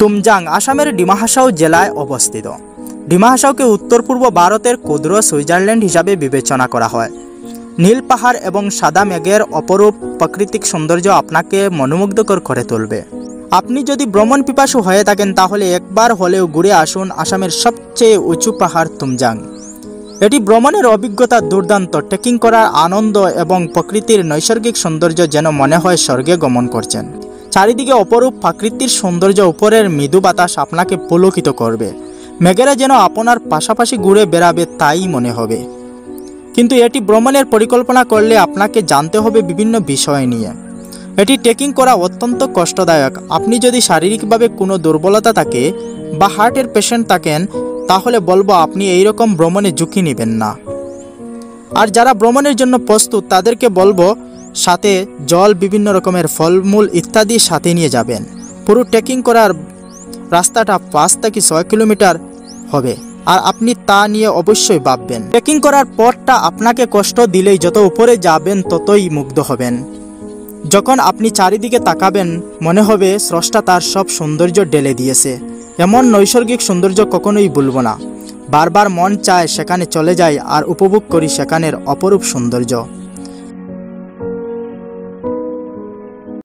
তুমজাং আসামের ডিমা হাসাও জেলায় অবস্থিত। ডিমা হাসাওকে উত্তর পূর্ব ভারতের ক্ষুদ্র সুইজারল্যান্ড হিসাবে বিবেচনা করা হয়। নীল পাহাড় এবং সাদা মেঘের অপরূপ প্রাকৃতিক সৌন্দর্য আপনাকে মনোমুগ্ধকর করে তুলবে। আপনি যদি ভ্রমণ পিপাসু হয়ে থাকেন তাহলে একবার হলেও ঘুরে আসুন আসামের সবচেয়ে উঁচু পাহাড় তুমজাং। এটি ভ্রমণের অভিজ্ঞতা দুর্দান্ত, ট্রেকিং করার আনন্দ এবং প্রকৃতির নৈসর্গিক সৌন্দর্য যেন মনে হয় স্বর্গে গমন করছেন। চারিদিকে অপরূপ প্রাকৃতিক সৌন্দর্য, উপরের মৃদু বাতাস আপনাকে পুলকিত করবে। মেঘেরা যেন আপনার পাশাপাশি ঘুরে বেড়াবে তাই মনে হবে। কিন্তু এটি ভ্রমণের পরিকল্পনা করলে আপনাকে জানতে হবে বিভিন্ন বিষয় নিয়ে। এটি ট্রেকিং করা অত্যন্ত কষ্টদায়ক। আপনি যদি শারীরিকভাবে কোনো দুর্বলতা থাকে বা হার্টের পেশেন্ট থাকেন তাহলে বলবো আপনি এইরকম ভ্রমণে ঝুঁকি নেবেন না। আর যারা ভ্রমণের জন্য প্রস্তুত তাদেরকে বলবো সাথে জল, বিভিন্ন রকমের ফলমূল ইত্যাদি সাথে নিয়ে যাবেন। পুরো ট্রেকিং করার রাস্তাটা 5 থেকে 6 কিলোমিটার হবে, আর আপনি তা নিয়ে অবশ্যই ভাববেন। ট্রেকিং করার পথটা আপনাকে কষ্ট দিলেই যত উপরে যাবেন ততই মুগ্ধ হবেন। যখন আপনি চারিদিকে তাকাবেন মনে হবে স্রষ্টা তার সব সৌন্দর্য ঢেলে দিয়েছে। এমন নৈসর্গিক সৌন্দর্য কখনোই ভুলব না। বারবার মন চায় সেখানে চলে যাই আর উপভোগ করি সেখানের অপরূপ সৌন্দর্য।